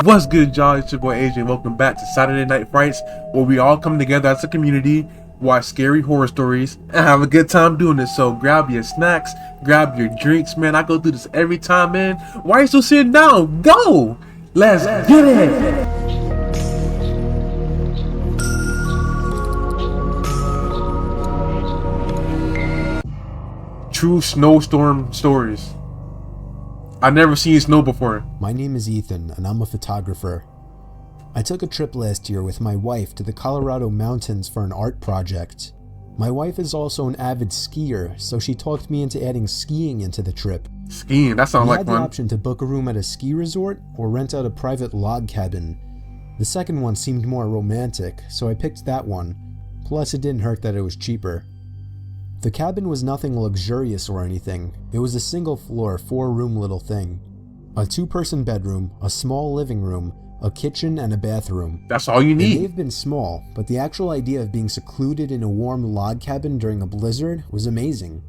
What's good, y'all? It's your boy AJ. Welcome back to Saturday Night Frights, where we all come together as a community, watch scary horror stories, and have a good time doing it. So grab your snacks, grab your drinks, man. I go through this every time, man. Why are you still sitting down? Go! Let's get it! True snowstorm stories. I've never seen snow before. My name is Ethan, and I'm a photographer. I took a trip last year with my wife to the Colorado mountains for an art project. My wife is also an avid skier, so she talked me into adding skiing into the trip. Skiing, that sounds like fun. We had the option to book a room at a ski resort or rent out a private log cabin. The second one seemed more romantic, so I picked that one. Plus, it didn't hurt that it was cheaper. The cabin was nothing luxurious or anything. It was a single floor, 4-room little thing. A 2-person bedroom, a small living room, a kitchen, and a bathroom. That's all you need. It may have been small, but the actual idea of being secluded in a warm log cabin during a blizzard was amazing.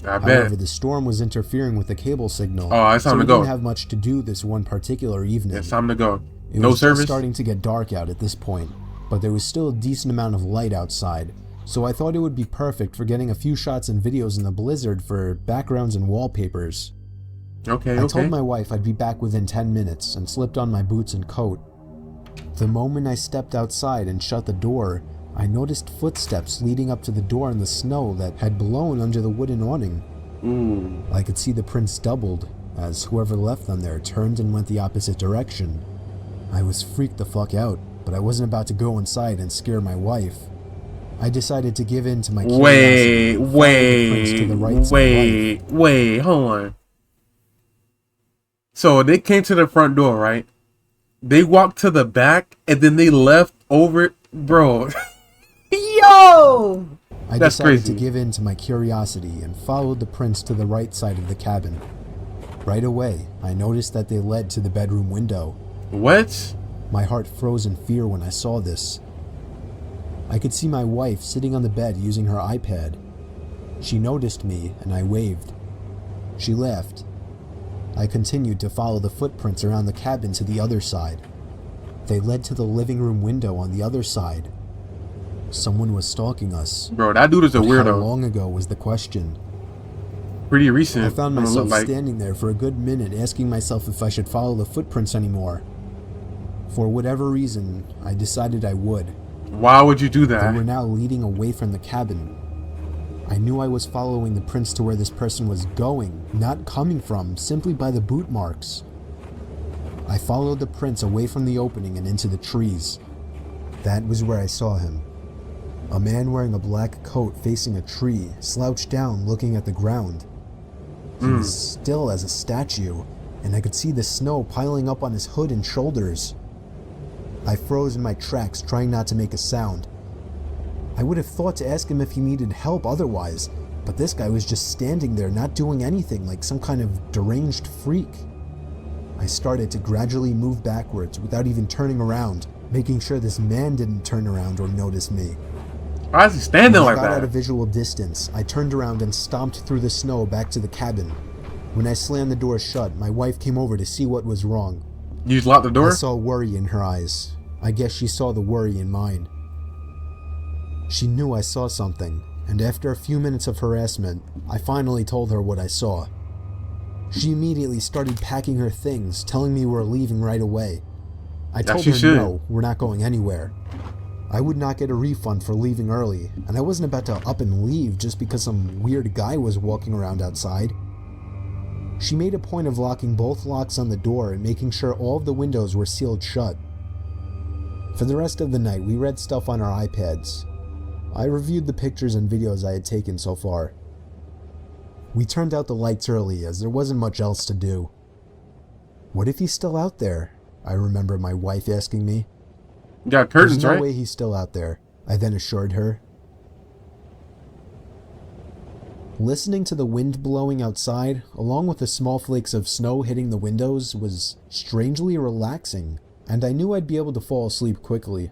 I bet. However, the storm was interfering with the cable signal. Oh, it's time to go. So we didn't have much to do this one particular evening. It's time to go. It was just starting to get dark out at this point, but there was still a decent amount of light outside. So I thought it would be perfect for getting a few shots and videos in the blizzard for backgrounds and wallpapers. Okay. I told my wife I'd be back within 10 minutes and slipped on my boots and coat. The moment I stepped outside and shut the door, I noticed footsteps leading up to the door in the snow that had blown under the wooden awning. I could see the prints doubled as whoever left them there turned and went the opposite direction. I was freaked the fuck out, but I wasn't about to go inside and scare my wife. I decided to give in to my curiosity. Wait, hold on. So they came to the front door, right? They walked to the back and then they left over, bro. Yo! I decided to give in to my curiosity and followed the prints to the right side of the cabin. Right away, I noticed that they led to the bedroom window. What? My heart froze in fear when I saw this. I could see my wife sitting on the bed using her iPad. She noticed me and I waved. She laughed. I continued to follow the footprints around the cabin to the other side. They led to the living room window on the other side. Someone was stalking us. Bro, that dude is a weirdo. How long ago was the question? Pretty recent. I found myself standing there for a good minute asking myself if I should follow the footprints anymore. For whatever reason, I decided I would. Why would you do that? They were now leading away from the cabin. I knew I was following the prints to where this person was going, not coming from, simply by the boot marks. I followed the prints away from the opening and into the trees. That was where I saw him. A man wearing a black coat facing a tree, slouched down looking at the ground. He was still as a statue, and I could see the snow piling up on his hood and shoulders. I froze in my tracks, trying not to make a sound. I would have thought to ask him if he needed help otherwise, but this guy was just standing there not doing anything, like some kind of deranged freak. I started to gradually move backwards without even turning around, making sure this man didn't turn around or notice me. Why is he standing like that? When I got at a visual distance, I turned around and stomped through the snow back to the cabin. When I slammed the door shut, my wife came over to see what was wrong. You just locked the door? I saw worry in her eyes. I guess she saw the worry in mine. She knew I saw something, and after a few minutes of harassment, I finally told her what I saw. She immediately started packing her things, telling me we're leaving right away. I told her no, we're not going anywhere. I would not get a refund for leaving early, and I wasn't about to up and leave just because some weird guy was walking around outside. She made a point of locking both locks on the door and making sure all of the windows were sealed shut. For the rest of the night, we read stuff on our iPads. I reviewed the pictures and videos I had taken so far. We turned out the lights early as there wasn't much else to do. What if he's still out there? I remember my wife asking me. You got curtains, There's no right? way he's still out there, I then assured her. Listening to the wind blowing outside, along with the small flakes of snow hitting the windows, was strangely relaxing, and I knew I'd be able to fall asleep quickly.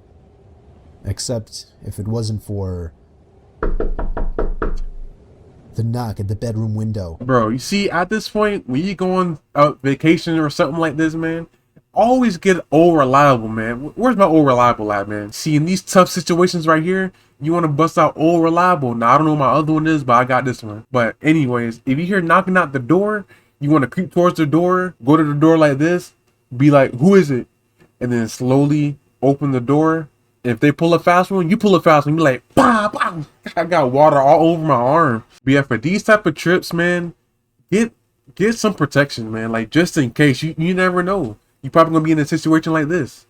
Except if it wasn't for the knock at the bedroom window. Bro, you see, at this point, when you go on a vacation or something like this, man, always get old reliable, man. Where's my old reliable at, man? See, in these tough situations right here, you want to bust out old reliable. Now, I don't know what my other one is, but I got this one. But anyways, if you hear knocking at the door, you want to creep towards the door, go to the door like this, be like, who is it? And then slowly open the door. If they pull a fast one, you pull a fast one. Be like, bah, bah. I got water all over my arm. But yeah, for these type of trips, man, get some protection, man. Like, just in case. You never know. You probably gonna be in a situation like this.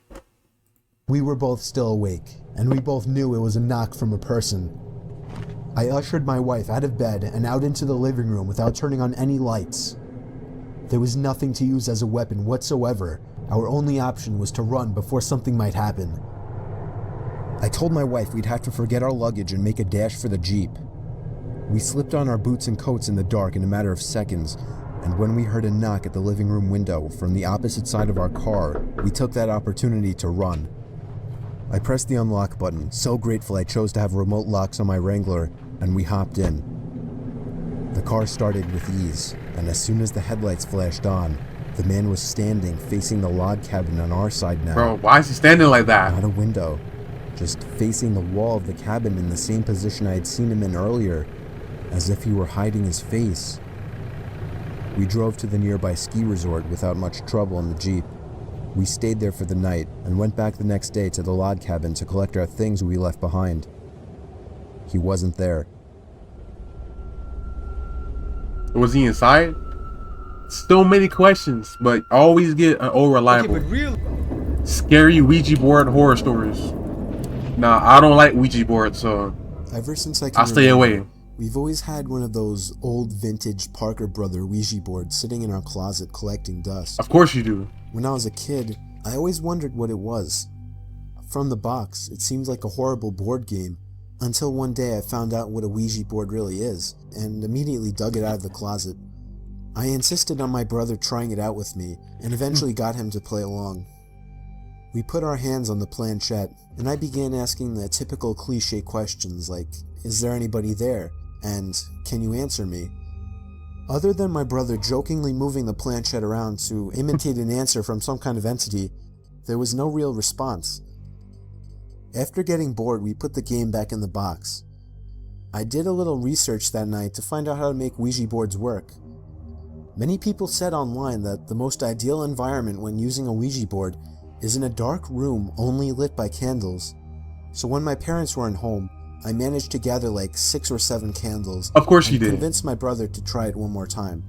We were both still awake, and we both knew it was a knock from a person. I ushered my wife out of bed and out into the living room without turning on any lights. There was nothing to use as a weapon whatsoever. Our only option was to run before something might happen. I told my wife we'd have to forget our luggage and make a dash for the Jeep. We slipped on our boots and coats in the dark in a matter of seconds, and when we heard a knock at the living room window from the opposite side of our car, we took that opportunity to run. I pressed the unlock button, so grateful I chose to have remote locks on my Wrangler, and we hopped in. The car started with ease, and as soon as the headlights flashed on, the man was standing facing the log cabin on our side now. Bro, why is he standing like that? Not a window, just facing the wall of the cabin in the same position I had seen him in earlier, as if he were hiding his face. We drove to the nearby ski resort without much trouble in the Jeep. We stayed there for the night and went back the next day to the log cabin to collect our things we left behind. He wasn't there. Was he inside? Still many questions, but always get an old reliable. Scary Ouija board horror stories. Nah, I don't like Ouija boards, so Ever since I stay away. We've always had one of those old vintage Parker Brother Ouija boards sitting in our closet collecting dust. Of course you do. When I was a kid, I always wondered what it was. From the box, it seemed like a horrible board game, until one day I found out what a Ouija board really is, and immediately dug it out of the closet. I insisted on my brother trying it out with me, and eventually got him to play along. We put our hands on the planchette, and I began asking the typical cliche questions like, is there anybody there? And can you answer me? Other than my brother jokingly moving the planchette around to imitate an answer from some kind of entity, there was no real response. After getting bored, we put the game back in the box. I did a little research that night to find out how to make Ouija boards work. Many people said online that the most ideal environment when using a Ouija board is in a dark room only lit by candles. So when my parents weren't home, I managed to gather like 6 or 7 candles. Of course you did. Convinced my brother to try it one more time.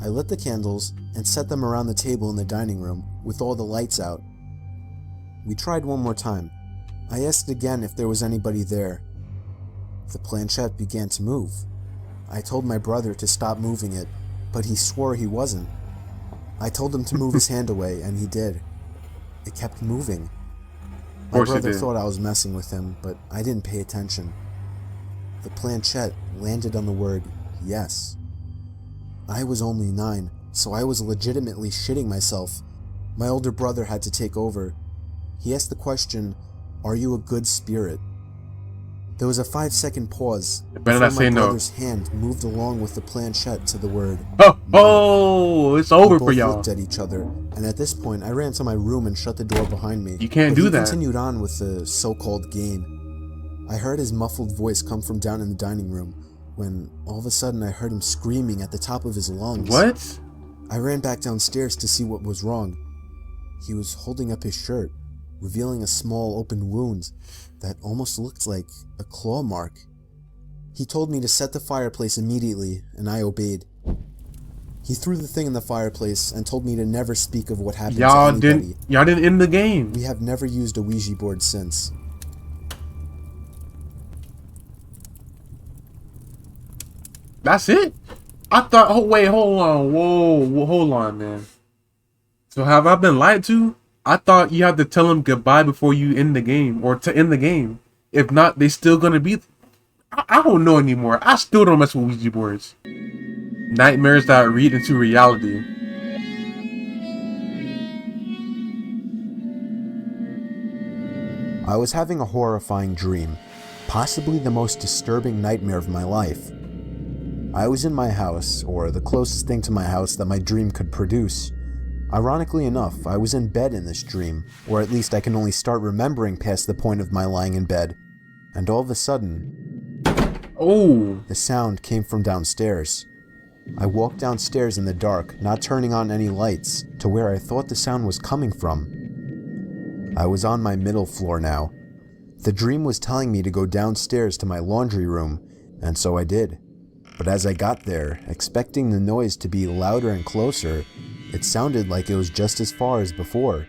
I lit the candles and set them around the table in the dining room with all the lights out. We tried one more time. I asked again if there was anybody there. The planchette began to move. I told my brother to stop moving it, but he swore he wasn't. I told him to move his hand away, and he did. It kept moving. My brother thought I was messing with him, but I didn't pay attention. The planchette landed on the word yes. I was only 9, so I was legitimately shitting myself. My older brother had to take over. He asked the question, "Are you a good spirit?" There was a 5-second pause before my brother's hand moved along with the planchette to the word Oh, it's over for y'all. We both looked at each other, and at this point, I ran to my room and shut the door behind me. You can't do that. He continued on with the so-called game. I heard his muffled voice come from down in the dining room, when all of a sudden I heard him screaming at the top of his lungs. What? I ran back downstairs to see what was wrong. He was holding up his shirt, revealing a small open wound that almost looked like a claw mark. He told me to set the fireplace immediately, and I obeyed. He threw the thing in the fireplace and told me to never speak of what happened to anybody. Y'all didn't end the game. We have never used a Ouija board since. That's it? I thought, oh wait, hold on. Whoa, hold on, man. So have I been lied to? I thought you had to tell them goodbye before you end the game, or to end the game. If not, they still gonna be... I don't know anymore. I still don't mess with Ouija boards. Nightmares that read into reality. I was having a horrifying dream, possibly the most disturbing nightmare of my life. I was in my house, or the closest thing to my house that my dream could produce. Ironically enough, I was in bed in this dream, or at least I can only start remembering past the point of my lying in bed, and all of a sudden, Oh, the sound came from downstairs. I walked downstairs in the dark, not turning on any lights, to where I thought the sound was coming from. I was on my middle floor now. The dream was telling me to go downstairs to my laundry room, and so I did. But as I got there, expecting the noise to be louder and closer, it sounded like it was just as far as before.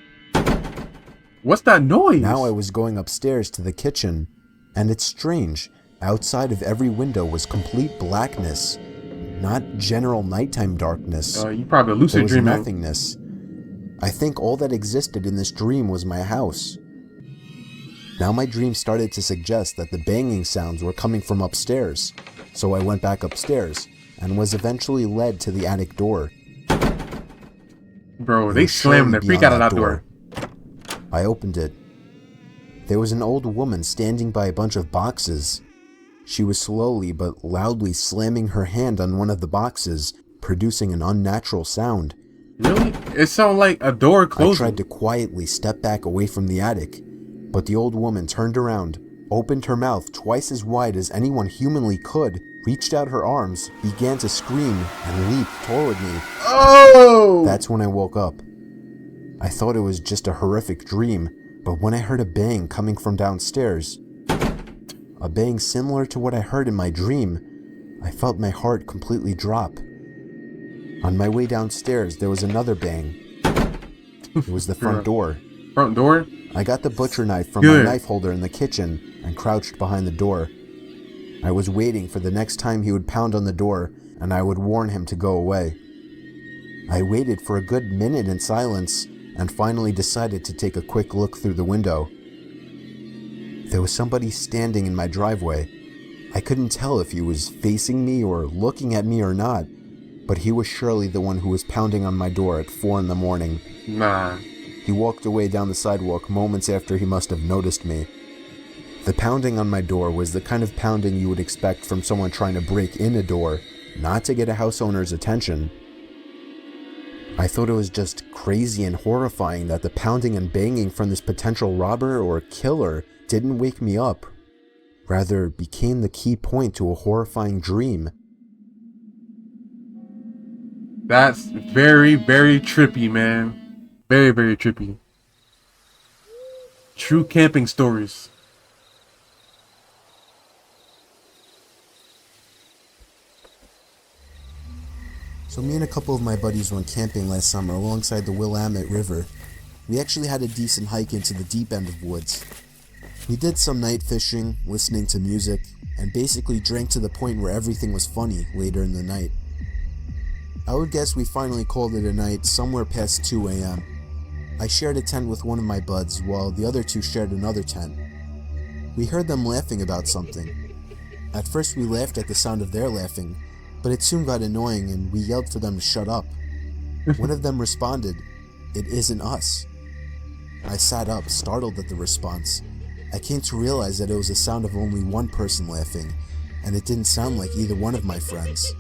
what's that noise? Now I was going upstairs to the kitchen, and it's strange. Outside of every window was complete blackness, not general nighttime darkness. You probably There lucid was dreaming. nothingness. I think all that existed in this dream was my house. Now my dream started to suggest that the banging sounds were coming from upstairs, so I went back upstairs and was eventually led to the attic door. Bro, It they was slammed the surely freak beyond out of that door. I opened it. There was an old woman standing by a bunch of boxes. She was slowly but loudly slamming her hand on one of the boxes, producing an unnatural sound. Really? It sounded like a door I closing. tried to quietly step back away from the attic, but the old woman turned around, opened her mouth twice as wide as anyone humanly could, reached out her arms, began to scream, and leaped toward me. Oh! That's when I woke up. I thought it was just a horrific dream, but when I heard a bang coming from downstairs, a bang similar to what I heard in my dream, I felt my heart completely drop. On my way downstairs, there was another bang. It was the front door. Front door? I got the butcher knife from Good. my knife holder in the kitchen and crouched behind the door. I was waiting for the next time he would pound on the door and I would warn him to go away. I waited for a good minute in silence and finally decided to take a quick look through the window. There was somebody standing in my driveway. I couldn't tell if he was facing me or looking at me or not, but he was surely the one who was pounding on my door at 4 in the morning. Nah. He walked away down the sidewalk moments after he must have noticed me. The pounding on my door was the kind of pounding you would expect from someone trying to break in a door, not to get a house owner's attention. I thought it was just crazy and horrifying that the pounding and banging from this potential robber or killer didn't wake me up, rather became the key point to a horrifying dream. That's very, very trippy, man. Very, very trippy. True camping stories. So me and a couple of my buddies went camping last summer alongside the Willamette River. We actually had a decent hike into the deep end of woods. We did some night fishing, listening to music, and basically drank to the point where everything was funny later in the night. I would guess we finally called it a night somewhere past 2 a.m. I shared a tent with one of my buds while the other two shared another tent. We heard them laughing about something. At first we laughed at the sound of their laughing, but it soon got annoying and we yelled for them to shut up. One of them responded, "It isn't us." I sat up, startled at the response. I came to realize that it was the sound of only one person laughing, and it didn't sound like either one of my friends.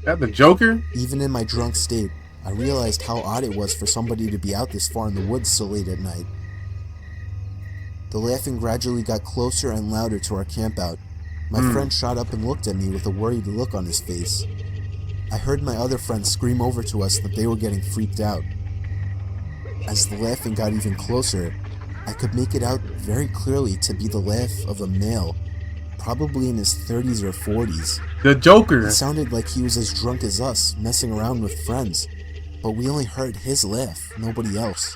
That the Joker? Even in my drunk state, I realized how odd it was for somebody to be out this far in the woods so late at night. The laughing gradually got closer and louder to our campout. My friend shot up and looked at me with a worried look on his face. I heard my other friends scream over to us that they were getting freaked out. As the laughing got even closer, I could make it out very clearly to be the laugh of a male, probably in his 30s or 40s. The Joker. It sounded like he was as drunk as us, messing around with friends, but we only heard his laugh, nobody else.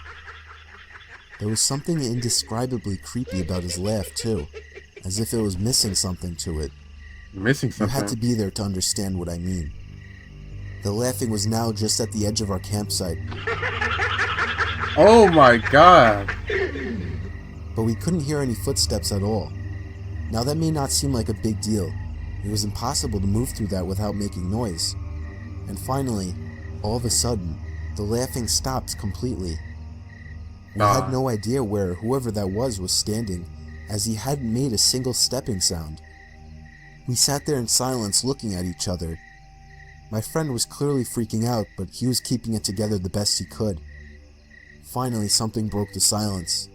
There was something indescribably creepy about his laugh too, as if it was missing something to it. Missing You something. had to be there to understand what I mean. The laughing was now just at the edge of our campsite, Oh my god. but we couldn't hear any footsteps at all. Now that may not seem like a big deal. It was impossible to move through that without making noise. And finally, all of a sudden, the laughing stopped completely. We had no idea where whoever that was standing, as he hadn't made a single stepping sound. We sat there in silence looking at each other. My friend was clearly freaking out, but he was keeping it together the best he could. Finally, something broke the silence.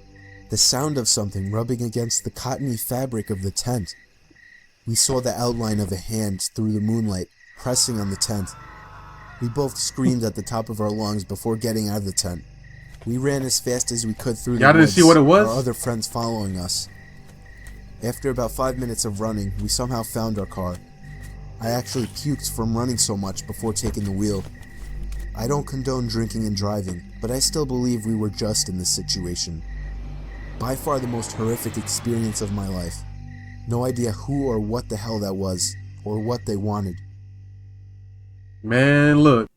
The sound of something rubbing against the cottony fabric of the tent. We saw the outline of a hand through the moonlight, pressing on the tent. We both screamed at the top of our lungs before getting out of the tent. We ran as fast as we could through the Y'all didn't woods, see what it was? our other friends following us. After about 5 minutes of running, we somehow found our car. I actually puked from running so much before taking the wheel. I don't condone drinking and driving, but I still believe we were just in this situation. By far the most horrific experience of my life. No idea who or what the hell that was, or what they wanted. Man, look,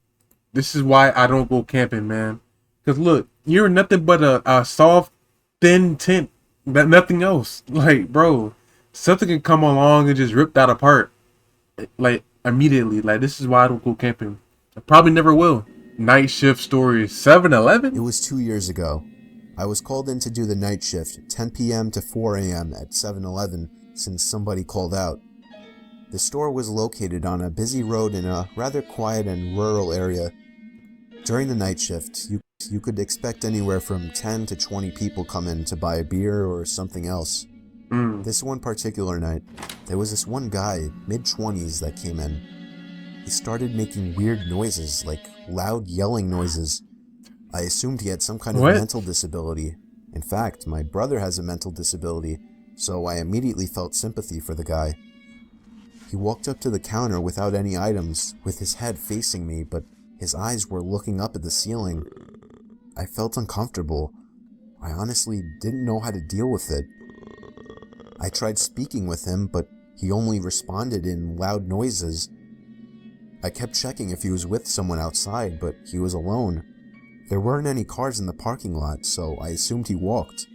this is why I don't go camping, man. Cause look, you're nothing but a soft, thin tent, nothing else. Like, bro, something can come along and just rip that apart, like immediately. Like, this is why I don't go camping. I probably never will. Night shift stories, 7-Eleven? It was 2 years ago. I was called in to do the night shift, 10 p.m. to 4 a.m. at 7-Eleven, since somebody called out. The store was located on a busy road in a rather quiet and rural area. During the night shift, you could expect anywhere from 10 to 20 people come in to buy a beer or something else. This one particular night, there was this one guy, mid-20s, that came in. He started making weird noises, like loud yelling noises. I assumed he had some kind of mental disability. In fact, my brother has a mental disability, so I immediately felt sympathy for the guy. He walked up to the counter without any items, with his head facing me, but his eyes were looking up at the ceiling. I felt uncomfortable. I honestly didn't know how to deal with it. I tried speaking with him, but he only responded in loud noises. I kept checking if he was with someone outside, but he was alone. There weren't any cars in the parking lot, so I assumed he walked.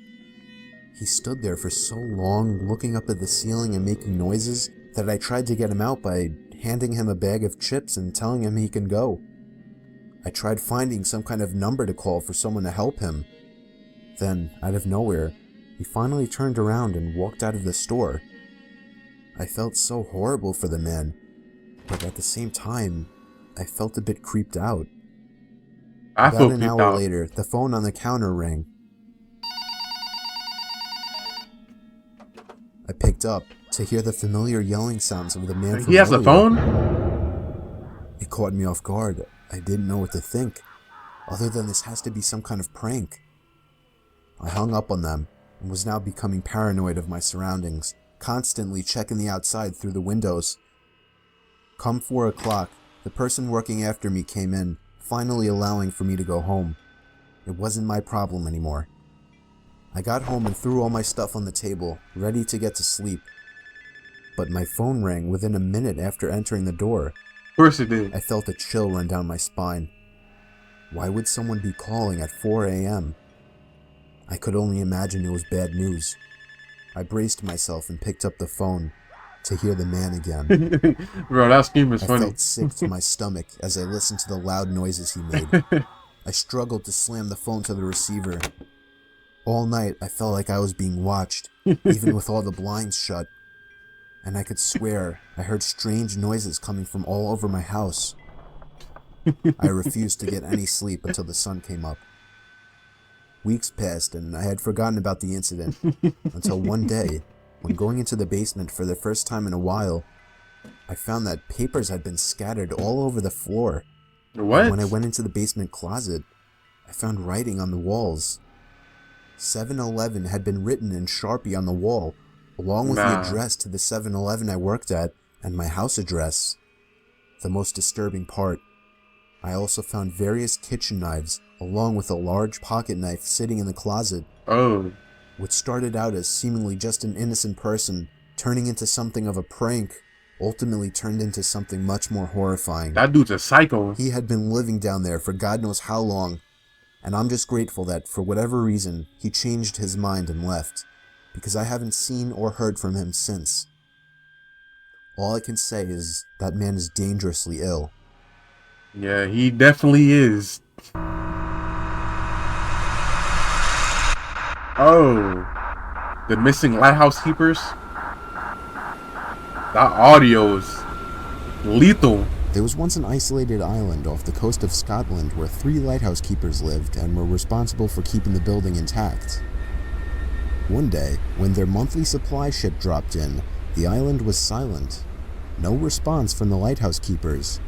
He stood there for so long, looking up at the ceiling and making noises, that I tried to get him out by handing him a bag of chips and telling him he can go. I tried finding some kind of number to call for someone to help him. Then, out of nowhere, he finally turned around and walked out of the store. I felt so horrible for the man, but at the same time, I felt a bit creeped out. About an hour later, the phone on the counter rang. I picked up to hear the familiar yelling sounds of the man from He has a phone? It caught me off guard. I didn't know what to think, other than this has to be some kind of prank. I hung up on them and was now becoming paranoid of my surroundings, constantly checking the outside through the windows. Come 4 o'clock, the person working after me came in, finally allowing for me to go home. It wasn't my problem anymore. I got home and threw all my stuff on the table, ready to get to sleep. But my phone rang within a minute after entering the door. Of course it did. I felt a chill run down my spine. Why would someone be calling at 4 a.m.? I could only imagine it was bad news. I braced myself and picked up the phone to hear the man again. Bro, that scheme is funny. I felt sick to my stomach as I listened to the loud noises he made. I struggled to slam the phone to the receiver. All night, I felt like I was being watched, even with all the blinds shut. And I could swear I heard strange noises coming from all over my house. I refused to get any sleep until the sun came up. Weeks passed and I had forgotten about the incident until one day, when going into the basement for the first time in a while, I found that papers had been scattered all over the floor. What? And when I went into the basement closet, I found writing on the walls. 7-Eleven had been written in Sharpie on the wall, along with the address to the 7-Eleven I worked at and my house address. The most disturbing part, I also found various kitchen knives, along with a large pocket knife sitting in the closet. Oh. Which started out as seemingly just an innocent person, turning into something of a prank, ultimately turned into something much more horrifying. That dude's a psycho. He had been living down there for God knows how long, and I'm just grateful that, for whatever reason, he changed his mind and left, because I haven't seen or heard from him since. All I can say is that man is dangerously ill. Yeah, he definitely is. Oh, the missing lighthouse keepers. That audio's lethal. There was once an isolated island off the coast of Scotland where 3 lighthouse keepers lived and were responsible for keeping the building intact. One day, when their monthly supply ship dropped in, the island was silent. No response from the lighthouse keepers.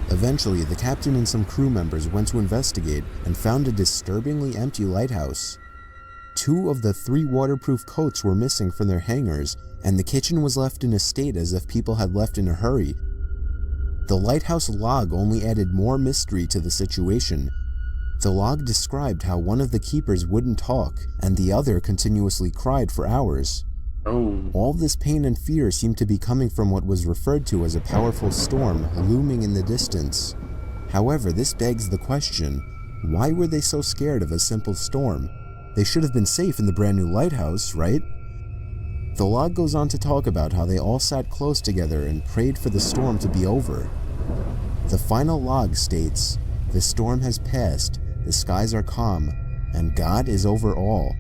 Eventually, the captain and some crew members went to investigate and found a disturbingly empty lighthouse. 2 of the 3 waterproof coats were missing from their hangars, and the kitchen was left in a state as if people had left in a hurry. The lighthouse log only added more mystery to the situation. The log described how one of the keepers wouldn't talk, and the other continuously cried for hours. Oh. All this pain and fear seemed to be coming from what was referred to as a powerful storm looming in the distance. However, this begs the question, why were they so scared of a simple storm? They should have been safe in the brand new lighthouse, right? The log goes on to talk about how they all sat close together and prayed for the storm to be over. The final log states, "The storm has passed, the skies are calm, and God is over all."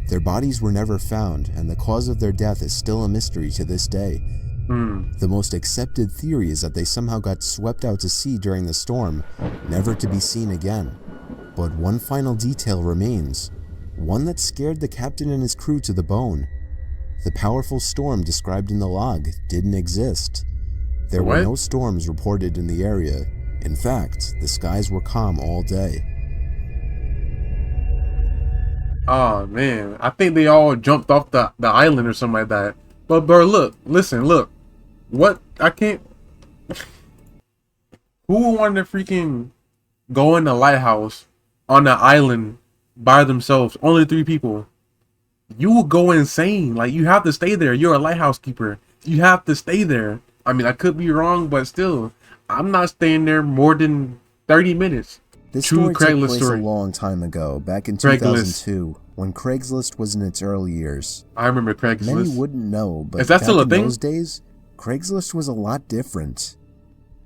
Their bodies were never found, and the cause of their death is still a mystery to this day. The most accepted theory is that they somehow got swept out to sea during the storm, never to be seen again. But one final detail remains, one that scared the captain and his crew to the bone. The powerful storm described in the log didn't exist. There were no storms reported in the area. In fact, the skies were calm all day. Oh man, I think they all jumped off the island or something like that. But bro, look, listen, look. What? I can't. Who would want to freaking go in the lighthouse on the island by themselves? Only 3 people. You will go insane. Like, you have to stay there. You're a lighthouse keeper. You have to stay there. I mean, I could be wrong, but still, I'm not staying there more than 30 minutes. This story took place a long time ago, back in 2002, when Craigslist was in its early years. I remember Craigslist. Many wouldn't know, but is that still a thing? In those days, Craigslist was a lot different.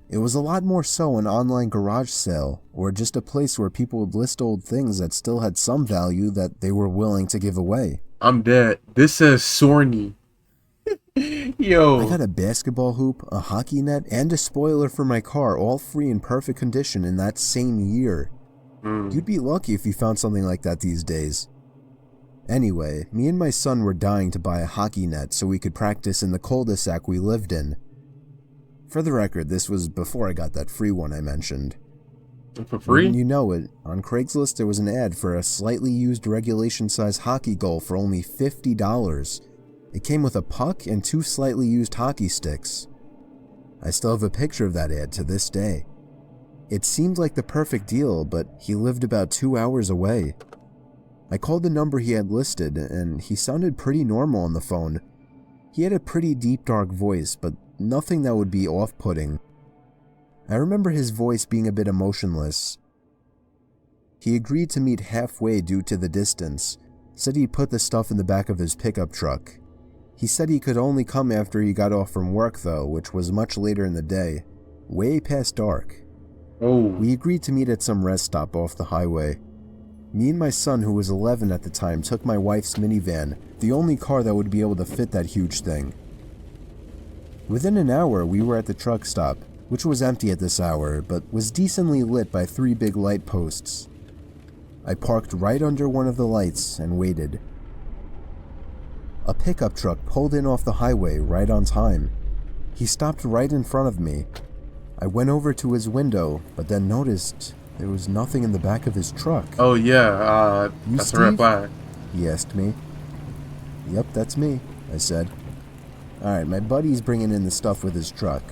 It was a lot more so an online garage sale, or just a place where people would list old things that still had some value that they were willing to give away. I'm dead. This says Sorny. Yo. I got a basketball hoop, a hockey net, and a spoiler for my car, all free in perfect condition in that same year. You'd be lucky if you found something like that these days. Anyway, me and my son were dying to buy a hockey net so we could practice in the cul-de-sac we lived in. For the record, this was before I got that free one I mentioned. For free? Wouldn't you know it, on Craigslist there was an ad for a slightly used regulation-size hockey goal for only $50. It came with a puck and 2 slightly used hockey sticks. I still have a picture of that ad to this day. It seemed like the perfect deal, but he lived about 2 hours away. I called the number he had listed, and he sounded pretty normal on the phone. He had a pretty deep, dark voice, but nothing that would be off-putting. I remember his voice being a bit emotionless. He agreed to meet halfway due to the distance, said he'd put the stuff in the back of his pickup truck. He said he could only come after he got off from work though, which was much later in the day, way past dark. We agreed to meet at some rest stop off the highway. Me and my son, who was 11 at the time, took my wife's minivan, the only car that would be able to fit that huge thing. Within an hour, we were at the truck stop, which was empty at this hour, but was decently lit by 3 big light posts. I parked right under one of the lights and waited. A pickup truck pulled in off the highway right on time. He stopped right in front of me. I went over to his window, but then noticed there was nothing in the back of his truck. Oh yeah, that's a red flag. He asked me. Yep, that's me, I said. Alright, my buddy's bringing in the stuff with his truck.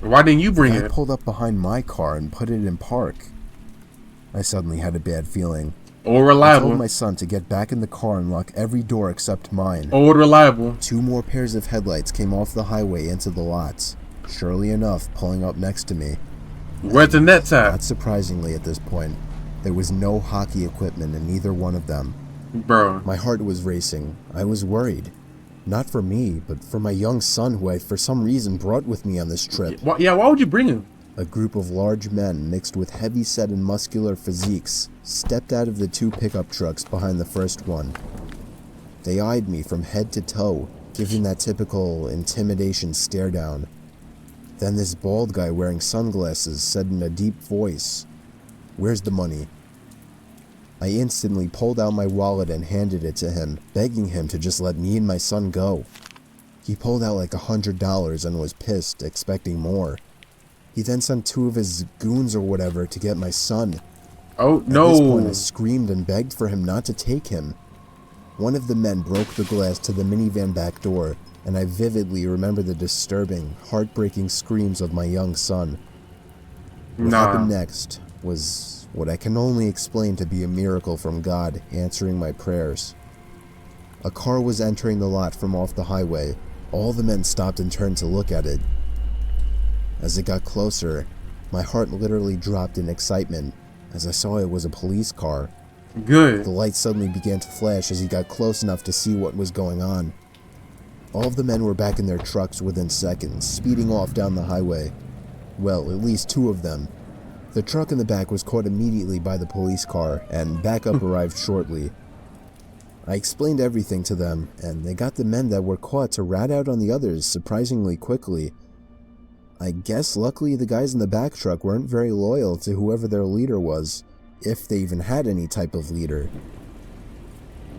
Why didn't you bring it? I pulled up behind my car and put it in park. I suddenly had a bad feeling. Or reliable. I told my son to get back in the car and lock every door except mine. Or reliable. 2 more pairs of headlights came off the highway into the lots. Surely enough, pulling up next to me. Where's the nets at? Not surprisingly at this point, there was no hockey equipment in either one of them. Bro. My heart was racing. I was worried. Not for me, but for my young son who I for some reason brought with me on this trip. Yeah, why would you bring him? A group of large men mixed with heavy-set and muscular physiques stepped out of the 2 pickup trucks behind the first one. They eyed me from head to toe, giving that typical intimidation stare down. Then this bald guy wearing sunglasses said in a deep voice, "Where's the money?" I instantly pulled out my wallet and handed it to him, begging him to just let me and my son go. He pulled out like $100 and was pissed, expecting more. He then sent 2 of his goons or whatever to get my son. Oh, At this point, I no. screamed and begged for him not to take him. One of the men broke the glass to the minivan back door, and I vividly remember the disturbing, heartbreaking screams of my young son. What happened next was what I can only explain to be a miracle from God answering my prayers. A car was entering the lot from off the highway. All the men stopped and turned to look at it. As it got closer, my heart literally dropped in excitement as I saw it was a police car. Good. The lights suddenly began to flash as he got close enough to see what was going on. All of the men were back in their trucks within seconds, speeding off down the highway. Well, at least 2 of them. The truck in the back was caught immediately by the police car, and backup arrived shortly. I explained everything to them, and they got the men that were caught to rat out on the others surprisingly quickly. I guess luckily the guys in the back truck weren't very loyal to whoever their leader was, if they even had any type of leader.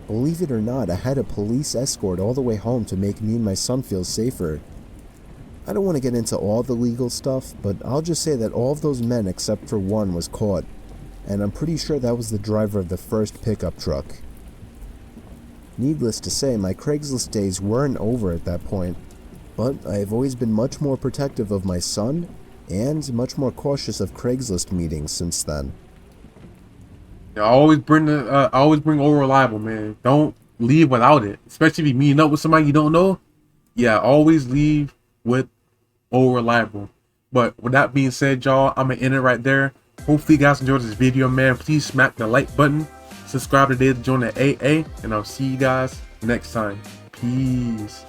Believe it or not, I had a police escort all the way home to make me and my son feel safer. I don't want to get into all the legal stuff, but I'll just say that all of those men except for 1 was caught, and I'm pretty sure that was the driver of the first pickup truck. Needless to say, my Craigslist days weren't over at that point, but I have always been much more protective of my son, and much more cautious of Craigslist meetings since then. I always bring over reliable, man. Don't leave without it. Especially if you meeting up with somebody you don't know. Yeah, always leave with over reliable. But with that being said, y'all, I'm gonna end it right there. Hopefully you guys enjoyed this video, man. Please smack the like button. Subscribe today to join the AA, and I'll see you guys next time. Peace.